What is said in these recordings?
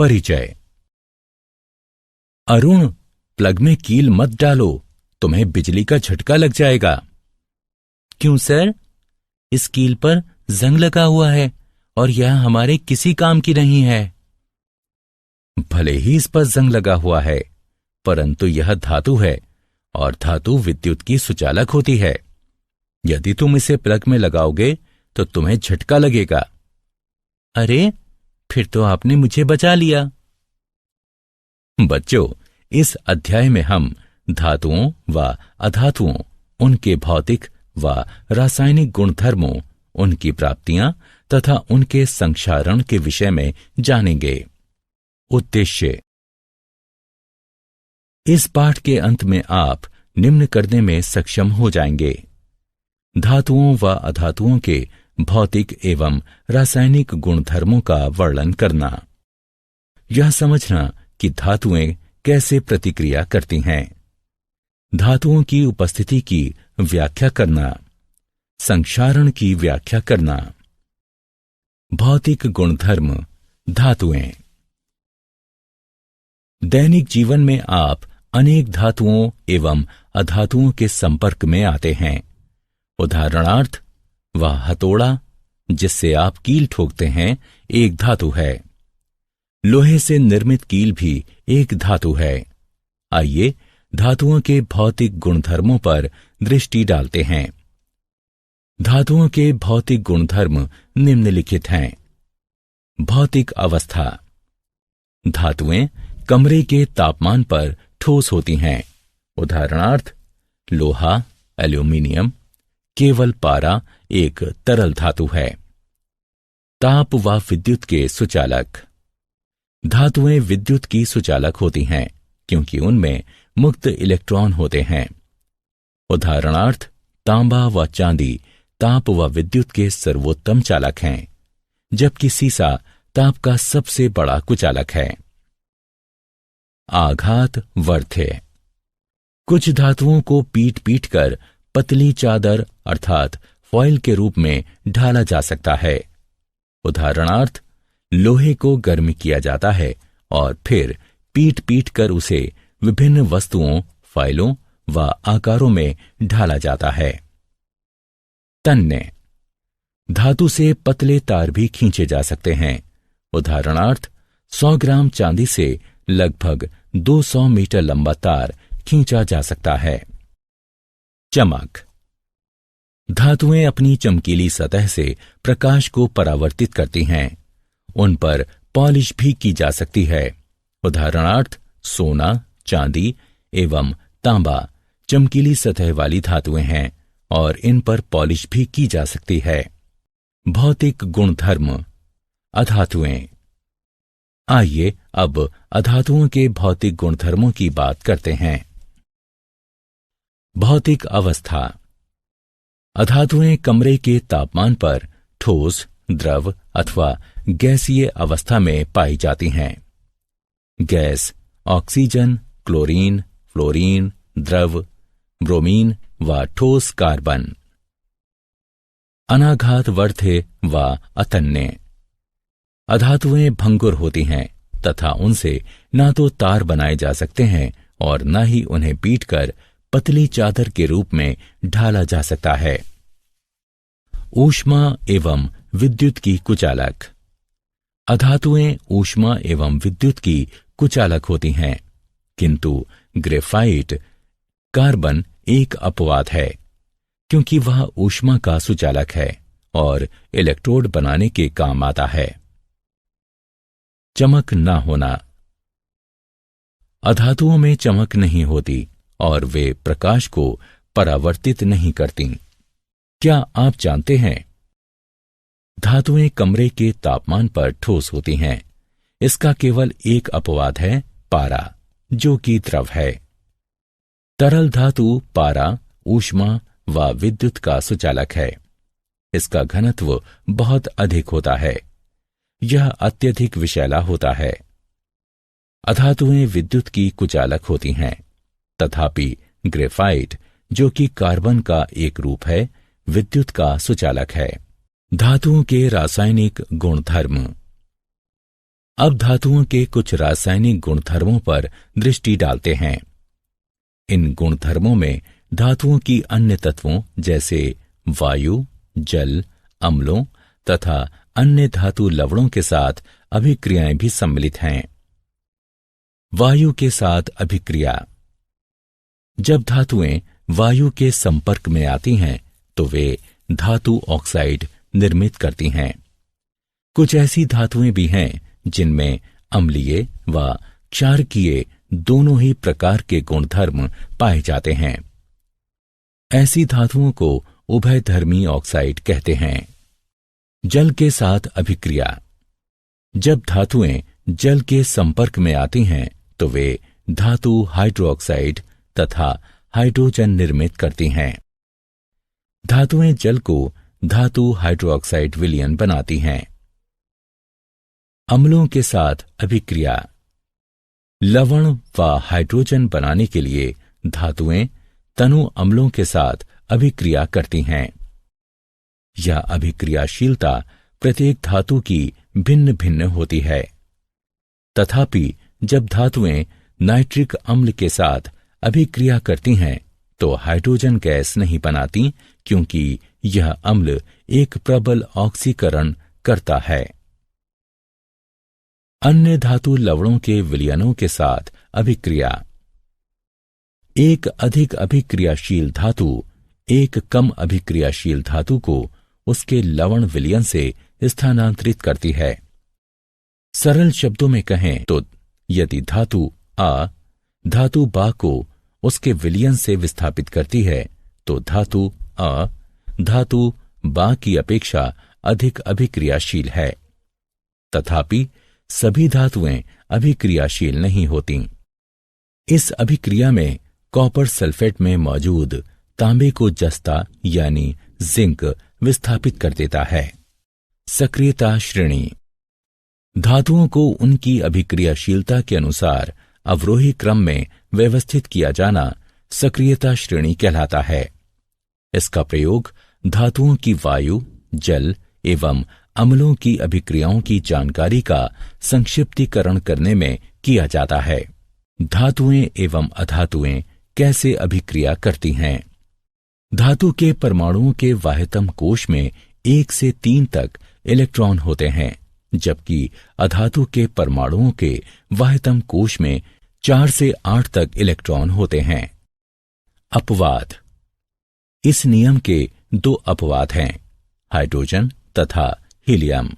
परिचय। अरुण, प्लग में कील मत डालो, तुम्हें बिजली का झटका लग जाएगा। क्यों सर? इस कील पर जंग लगा हुआ है और यह हमारे किसी काम की नहीं है। भले ही इस पर जंग लगा हुआ है, परंतु यह धातु है और धातु विद्युत की सुचालक होती है। यदि तुम इसे प्लग में लगाओगे तो तुम्हें झटका लगेगा। अरे, फिर तो आपने मुझे बचा लिया। बच्चों, इस अध्याय में हम धातुओं व अधातुओं, उनके भौतिक व रासायनिक गुणधर्मों, उनकी प्राप्तियां तथा उनके संक्षारण के विषय में जानेंगे। उद्देश्य। इस पाठ के अंत में आप निम्न करने में सक्षम हो जाएंगे: धातुओं व अधातुओं के भौतिक एवं रासायनिक गुणधर्मों का वर्णन करना, यह समझना कि धातुएं कैसे प्रतिक्रिया करती हैं, धातुओं की उपस्थिति की व्याख्या करना, संक्षारण की व्याख्या करना। भौतिक गुणधर्म धातुएं। दैनिक जीवन में आप अनेक धातुओं एवं अधातुओं के संपर्क में आते हैं। उदाहरणार्थ, वह हथौड़ा जिससे आप कील ठोकते हैं एक धातु है। लोहे से निर्मित कील भी एक धातु है। आइए धातुओं के भौतिक गुणधर्मों पर दृष्टि डालते हैं। धातुओं के भौतिक गुणधर्म निम्नलिखित हैं। भौतिक अवस्था। धातुएं कमरे के तापमान पर ठोस होती हैं। उदाहरणार्थ, लोहा, एल्यूमीनियम। केवल पारा एक तरल धातु है। ताप व विद्युत के सुचालक। धातुएं विद्युत की सुचालक होती हैं क्योंकि उनमें मुक्त इलेक्ट्रॉन होते हैं। उदाहरणार्थ, तांबा व चांदी ताप व विद्युत के सर्वोत्तम चालक हैं, जबकि सीसा ताप का सबसे बड़ा कुचालक है। आघात वर्ध्य। कुछ धातुओं को पीट पीट कर पतली चादर अर्थात फॉइल के रूप में ढाला जा सकता है। उदाहरणार्थ, लोहे को गर्म किया जाता है और फिर पीट पीट कर उसे विभिन्न वस्तुओं, फाइलों व आकारों में ढाला जाता है। तन्य। धातु से पतले तार भी खींचे जा सकते हैं। उदाहरणार्थ, 100 ग्राम चांदी से लगभग 200 मीटर लंबा तार खींचा जा सकता है। चमक। धातुएं अपनी चमकीली सतह से प्रकाश को परावर्तित करती हैं। उन पर पॉलिश भी की जा सकती है। उदाहरणार्थ, सोना, चांदी एवं तांबा चमकीली सतह वाली धातुएं हैं और इन पर पॉलिश भी की जा सकती है। भौतिक गुणधर्म अधातुएं। आइए अब अधातुओं के भौतिक गुणधर्मों की बात करते हैं। भौतिक अवस्था। अधातुएं कमरे के तापमान पर ठोस, द्रव अथवा गैसीय अवस्था में पाई जाती हैं। गैस ऑक्सीजन, क्लोरीन, फ्लोरीन, द्रव ब्रोमीन व ठोस कार्बन। अनाघात वर्ध्य व अतन्य। अधातुएं भंगुर होती हैं तथा उनसे ना तो तार बनाए जा सकते हैं और न ही उन्हें पीटकर पतली चादर के रूप में ढाला जा सकता है। ऊष्मा एवं विद्युत की कुचालक। अधातुएं ऊष्मा एवं विद्युत की कुचालक होती हैं, किंतु ग्रेफाइट कार्बन एक अपवाद है क्योंकि वह ऊष्मा का सुचालक है और इलेक्ट्रोड बनाने के काम आता है। चमक न होना। अधातुओं में चमक नहीं होती और वे प्रकाश को परावर्तित नहीं करती। क्या आप जानते हैं? धातुएं कमरे के तापमान पर ठोस होती हैं। इसका केवल एक अपवाद है, पारा, जो कि द्रव है। तरल धातु पारा ऊष्मा व विद्युत का सुचालक है। इसका घनत्व बहुत अधिक होता है। यह अत्यधिक विषैला होता है। अधातुएं विद्युत की कुचालक होती हैं, तथापि ग्रेफाइट, जो कि कार्बन का एक रूप है, विद्युत का सुचालक है। धातुओं के रासायनिक गुणधर्म। अब धातुओं के कुछ रासायनिक गुणधर्मों पर दृष्टि डालते हैं। इन गुणधर्मों में धातुओं की अन्य तत्वों जैसे वायु, जल, अम्लों तथा अन्य धातु लवणों के साथ अभिक्रियाएं भी सम्मिलित हैं। वायु के साथ अभिक्रिया। जब धातुएं वायु के संपर्क में आती हैं तो वे धातु ऑक्साइड निर्मित करती हैं। कुछ ऐसी धातुएं भी हैं जिनमें अम्लीय व क्षारकीय दोनों ही प्रकार के गुणधर्म पाए जाते हैं। ऐसी धातुओं को उभयधर्मी ऑक्साइड कहते हैं। जल के साथ अभिक्रिया। जब धातुएं जल के संपर्क में आती हैं तो वे धातु हाइड्रोक्साइड तथा हाइड्रोजन निर्मित करती हैं। धातुएं जल को धातु हाइड्रोक्साइड विलयन बनाती हैं। अम्लों के साथ अभिक्रिया। लवण व हाइड्रोजन बनाने के लिए धातुएं तनु अम्लों के साथ अभिक्रिया करती हैं। यह अभिक्रियाशीलता प्रत्येक धातु की भिन्न भिन्न होती है। तथापि जब धातुएं नाइट्रिक अम्ल के साथ अभिक्रिया करती हैं तो हाइड्रोजन गैस नहीं बनाती, क्योंकि यह अम्ल एक प्रबल ऑक्सीकरण करता है। अन्य धातु लवणों के विलयनों के साथ अभिक्रिया। एक अधिक अभिक्रियाशील धातु एक कम अभिक्रियाशील धातु को उसके लवण विलयन से स्थानांतरित करती है। सरल शब्दों में कहें तो यदि धातु आ धातु बा को उसके विलयन से विस्थापित करती है तो धातु अ धातु बा की अपेक्षा अधिक अभिक्रियाशील है। तथापि सभी धातुएं अभिक्रियाशील नहीं होती। इस अभिक्रिया में कॉपर सल्फेट में मौजूद तांबे को जस्ता यानी जिंक विस्थापित कर देता है। सक्रियता श्रेणी। धातुओं को उनकी अभिक्रियाशीलता के अनुसार अवरोही क्रम में व्यवस्थित किया जाना सक्रियता श्रेणी कहलाता है। इसका प्रयोग धातुओं की वायु, जल एवं अम्लों की अभिक्रियाओं की जानकारी का संक्षिप्तीकरण करने में किया जाता है। धातुएं एवं अधातुएं कैसे अभिक्रिया करती हैं? धातु के परमाणुओं के वाह्यतम कोश में 1 से 3 तक इलेक्ट्रॉन होते हैं, जबकि अधातु के परमाणुओं के वाह्यतम कोश में 4 से 8 तक इलेक्ट्रॉन होते हैं। अपवाद। इस नियम के 2 अपवाद हैं, हाइड्रोजन तथा हीलियम।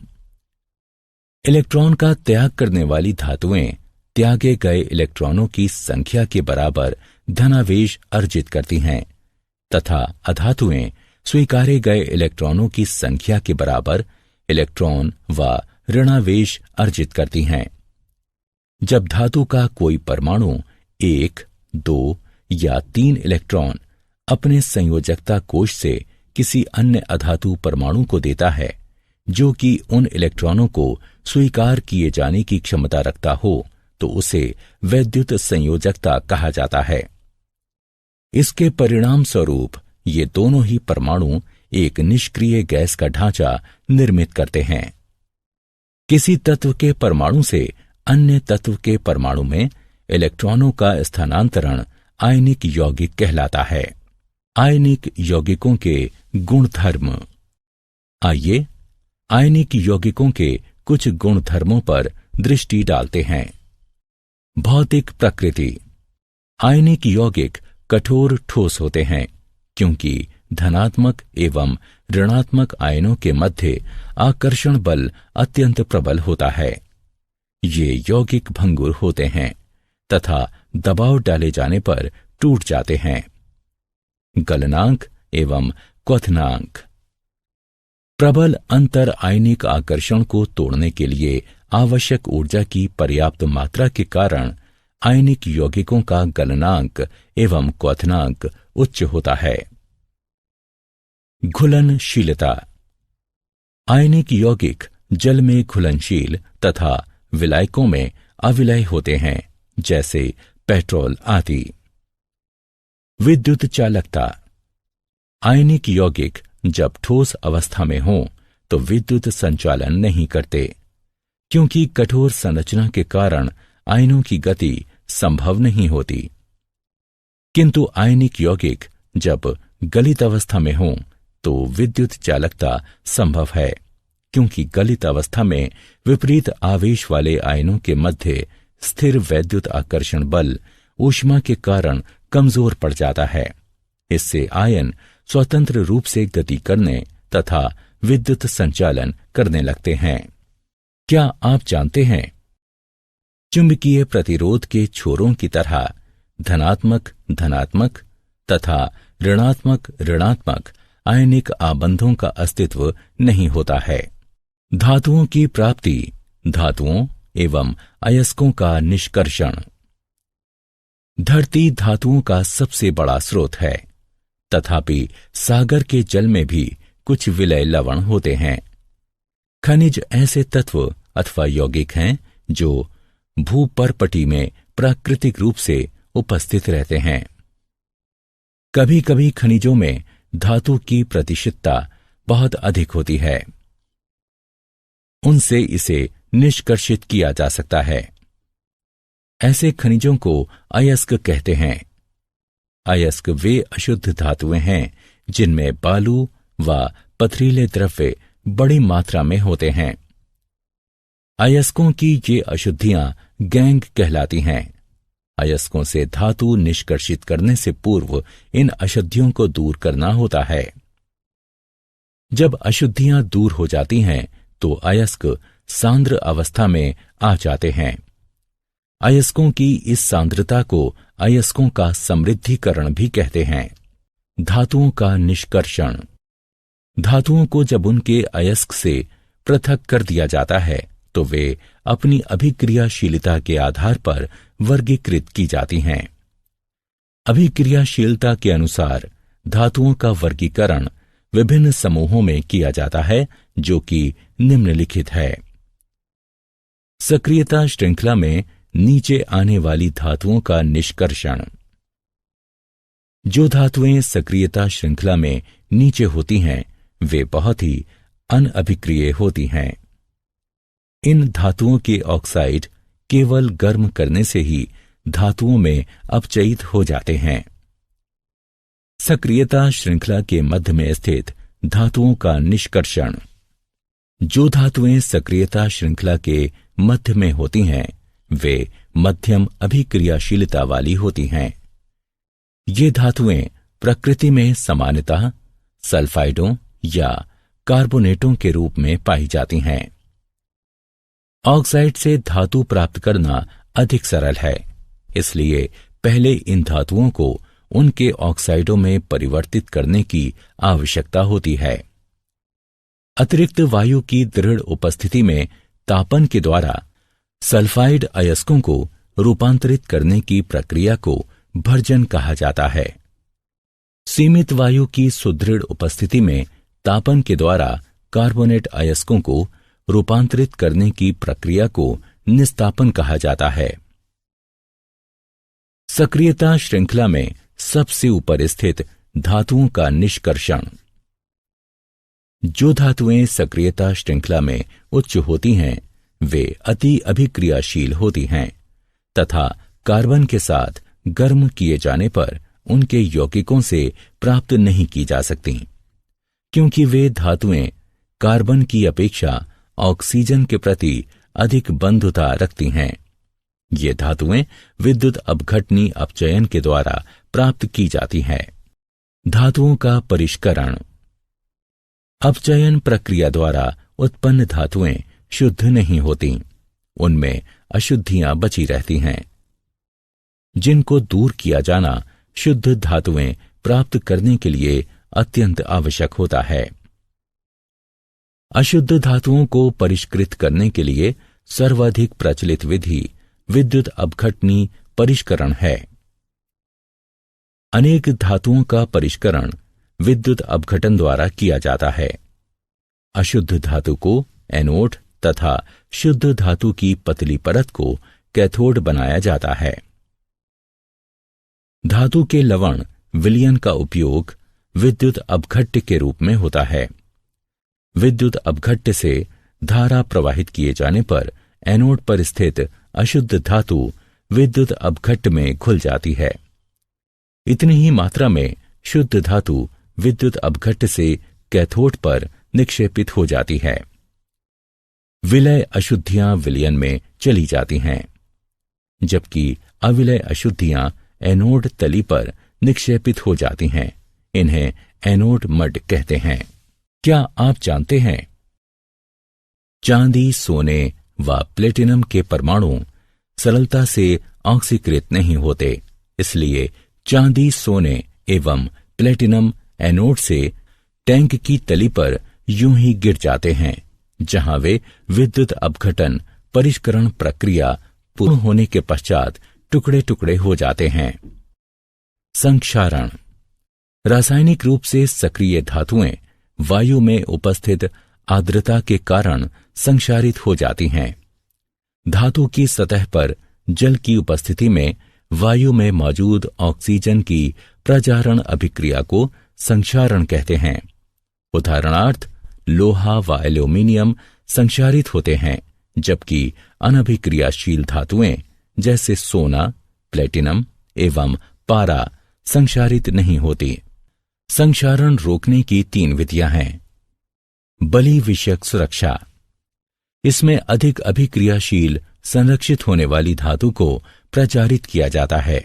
इलेक्ट्रॉन का त्याग करने वाली धातुएं त्यागे गए इलेक्ट्रॉनों की संख्या के बराबर धनावेश अर्जित करती हैं तथा अधातुएं स्वीकारे गए इलेक्ट्रॉनों की संख्या के बराबर इलेक्ट्रॉन व ऋणावेश अर्जित करती हैं। जब धातु का कोई परमाणु 1, 2 या 3 इलेक्ट्रॉन अपने संयोजकता कोश से किसी अन्य अधातु परमाणु को देता है जो कि उन इलेक्ट्रॉनों को स्वीकार किए जाने की क्षमता रखता हो, तो उसे वैद्युत संयोजकता कहा जाता है। इसके परिणाम स्वरूप ये दोनों ही परमाणु एक निष्क्रिय गैस का ढांचा निर्मित करते हैं। किसी तत्व के परमाणु से अन्य तत्व के परमाणु में इलेक्ट्रॉनों का स्थानांतरण आयनिक यौगिक कहलाता है। आयनिक यौगिकों के गुणधर्म। आइए आयनिक यौगिकों के कुछ गुणधर्मों पर दृष्टि डालते हैं। भौतिक प्रकृति। आयनिक यौगिक कठोर ठोस होते हैं क्योंकि धनात्मक एवं ऋणात्मक आयनों के मध्य आकर्षण बल अत्यंत प्रबल होता है। ये यौगिक भंगुर होते हैं तथा दबाव डाले जाने पर टूट जाते हैं। गलनांक एवं क्वथनांक। प्रबल अंतर आयनिक आकर्षण को तोड़ने के लिए आवश्यक ऊर्जा की पर्याप्त मात्रा के कारण आयनिक यौगिकों का गलनांक एवं क्वथनांक उच्च होता है। घुलनशीलता। आयनिक यौगिक जल में घुलनशील तथा विलायकों में अविलय होते हैं, जैसे पेट्रोल आदि। विद्युत चालकता। आयनिक यौगिक जब ठोस अवस्था में हों तो विद्युत संचालन नहीं करते। क्योंकि कठोर संरचना के कारण आयनों की गति संभव नहीं होती। किंतु आयनिक यौगिक जब गलित अवस्था में हों तो विद्युत चालकता संभव है, क्योंकि गलित अवस्था में विपरीत आवेश वाले आयनों के मध्य स्थिर वैद्युत आकर्षण बल ऊष्मा के कारण कमजोर पड़ जाता है। इससे आयन स्वतंत्र रूप से गति करने तथा विद्युत संचालन करने लगते हैं। क्या आप जानते हैं, चुंबकीय प्रतिरोध के छोरों की तरह धनात्मक धनात्मक तथा ऋणात्मक ऋणात्मक आयनिक आबंधों का अस्तित्व नहीं होता है। धातुओं की प्राप्ति, धातुओं एवं अयस्कों का निष्कर्षण। धरती धातुओं का सबसे बड़ा स्रोत है, तथापि सागर के जल में भी कुछ विलय लवण होते हैं। खनिज ऐसे तत्व अथवा यौगिक हैं जो भूपर्पटी में प्राकृतिक रूप से उपस्थित रहते हैं। कभी कभी खनिजों में धातु की प्रतिशतता बहुत अधिक होती है, उनसे इसे निष्कर्षित किया जा सकता है। ऐसे खनिजों को अयस्क कहते हैं। अयस्क वे अशुद्ध धातुएं हैं जिनमें बालू व पथरीले द्रव्य बड़ी मात्रा में होते हैं। अयस्कों की ये अशुद्धियां गैंग कहलाती हैं। अयस्कों से धातु निष्कर्षित करने से पूर्व इन अशुद्धियों को दूर करना होता है। जब अशुद्धियां दूर हो जाती हैं तो अयस्क सांद्र अवस्था में आ जाते हैं। अयस्कों की इस सांद्रता को अयस्कों का समृद्धिकरण भी कहते हैं। धातुओं का निष्कर्षण। धातुओं को जब उनके अयस्क से पृथक कर दिया जाता है तो वे अपनी अभिक्रियाशीलता के आधार पर वर्गीकृत की जाती हैं। अभिक्रियाशीलता के अनुसार धातुओं का वर्गीकरण विभिन्न समूहों में किया जाता है, जो कि निम्नलिखित है। सक्रियता श्रृंखला में नीचे आने वाली धातुओं का निष्कर्षण। जो धातुएं सक्रियता श्रृंखला में नीचे होती हैं वे बहुत ही अनअभिक्रिय होती हैं। इन धातुओं के ऑक्साइड केवल गर्म करने से ही धातुओं में अपचयित हो जाते हैं। सक्रियता श्रृंखला के मध्य में स्थित धातुओं का निष्कर्षण। जो धातुएं सक्रियता श्रृंखला के मध्य में होती हैं वे मध्यम अभिक्रियाशीलता वाली होती हैं। ये धातुएं प्रकृति में सामान्यतः सल्फाइडों या कार्बोनेटों के रूप में पाई जाती हैं। ऑक्साइड से धातु प्राप्त करना अधिक सरल है, इसलिए पहले इन धातुओं को उनके ऑक्साइडों में परिवर्तित करने की आवश्यकता होती है। अतिरिक्त वायु की दृढ़ उपस्थिति में तापन के द्वारा सल्फाइड अयस्कों को रूपांतरित करने की प्रक्रिया को भर्जन कहा जाता है। सीमित वायु की सुदृढ़ उपस्थिति में तापन के द्वारा कार्बोनेट अयस्कों को रूपांतरित करने की प्रक्रिया को निस्तापन कहा जाता है। सक्रियता श्रृंखला में सबसे ऊपर स्थित धातुओं का निष्कर्षण। जो धातुएं सक्रियता श्रृंखला में उच्च होती हैं वे अति अभिक्रियाशील होती हैं तथा कार्बन के साथ गर्म किए जाने पर उनके यौगिकों से प्राप्त नहीं की जा सकती, क्योंकि वे धातुएं कार्बन की अपेक्षा ऑक्सीजन के प्रति अधिक बंधुता रखती हैं। ये धातुएं विद्युत अपघटनी अपचयन के द्वारा प्राप्त की जाती हैं। धातुओं का परिष्करण। अपचयन प्रक्रिया द्वारा उत्पन्न धातुएं शुद्ध नहीं होती, उनमें अशुद्धियां बची रहती हैं, जिनको दूर किया जाना शुद्ध धातुएं प्राप्त करने के लिए अत्यंत आवश्यक होता है। अशुद्ध धातुओं को परिष्कृत करने के लिए सर्वाधिक प्रचलित विधि विद्युत अपघटनी परिष्करण है। अनेक धातुओं का परिष्करण विद्युत अपघटन द्वारा किया जाता है। अशुद्ध धातु को एनोड तथा शुद्ध धातु की पतली परत को कैथोड बनाया जाता है। धातु के लवण विलयन का उपयोग विद्युत अपघट्य के रूप में होता है। विद्युत अपघट्य से धारा प्रवाहित किए जाने पर एनोड पर स्थित अशुद्ध धातु विद्युत अपघट्ट में घुल जाती है। इतनी ही मात्रा में शुद्ध धातु विद्युत अपघट्ट से कैथोड पर निक्षेपित हो जाती है। विलय अशुद्धियां विलयन में चली जाती हैं, जबकि अविलय अशुद्धियां एनोड तली पर निक्षेपित हो जाती हैं। इन्हें एनोड मड कहते हैं। क्या आप जानते हैं, चांदी, सोने व प्लेटिनम के परमाणु सरलता से ऑक्सीकृत नहीं होते, इसलिए चांदी, सोने एवं प्लेटिनम एनोड से टैंक की तली पर यूं ही गिर जाते हैं, जहां वे विद्युत अपघटन परिष्करण प्रक्रिया पूर्ण होने के पश्चात टुकड़े टुकड़े हो जाते हैं। संक्षारण, रासायनिक रूप से सक्रिय धातुएं वायु में उपस्थित आर्द्रता के कारण संक्षारित हो जाती हैं। धातु की सतह पर जल की उपस्थिति में वायु में मौजूद ऑक्सीजन की प्रजारण अभिक्रिया को संक्षारण कहते हैं। उदाहरणार्थ, लोहा व एल्यूमीनियम संक्षारित होते हैं, जबकि अनभिक्रियाशील धातुएं जैसे सोना, प्लेटिनम एवं पारा संक्षारित नहीं होती। संक्षारण रोकने की 3 विधियां हैं। बलि विषयक सुरक्षा, इसमें अधिक अभिक्रियाशील संरक्षित होने वाली धातु को प्रचारित किया जाता है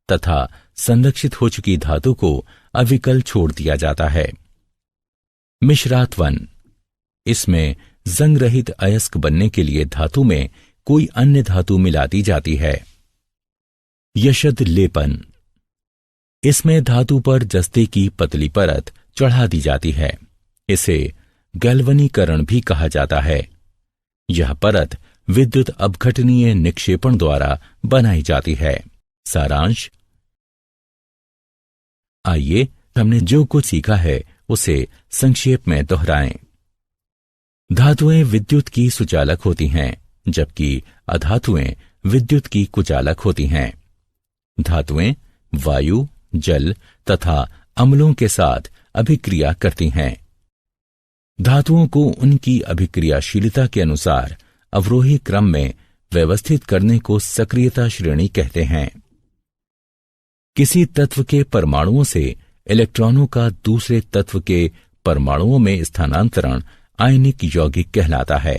तथा संरक्षित हो चुकी धातु को अविकल छोड़ दिया जाता है। मिश्रात्वन, इसमें जंग रहित अयस्क बनने के लिए धातु में कोई अन्य धातु मिला दी जाती है। यशद लेपन, इसमें धातु पर जस्ते की पतली परत चढ़ा दी जाती है। इसे गैल्वनीकरण भी कहा जाता है। यह परत विद्युत अपघटनीय निक्षेपण द्वारा बनाई जाती है। सारांश, आइए हमने जो कुछ सीखा है उसे संक्षेप में दोहराएं। धातुएं विद्युत की सुचालक होती हैं, जबकि अधातुएं विद्युत की कुचालक होती हैं। धातुएं वायु, जल तथा अम्लों के साथ अभिक्रिया करती हैं। धातुओं को उनकी अभिक्रियाशीलता के अनुसार अवरोही क्रम में व्यवस्थित करने को सक्रियता श्रेणी कहते हैं। किसी तत्व के परमाणुओं से इलेक्ट्रॉनों का दूसरे तत्व के परमाणुओं में स्थानांतरण आयनिक यौगिक कहलाता है।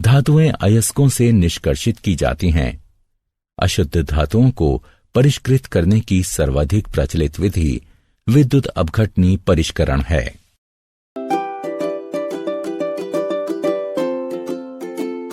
धातुएं अयस्कों से निष्कर्षित की जाती हैं। अशुद्ध धातुओं को परिष्कृत करने की सर्वाधिक प्रचलित विधि विद्युत अपघटनी परिष्करण है।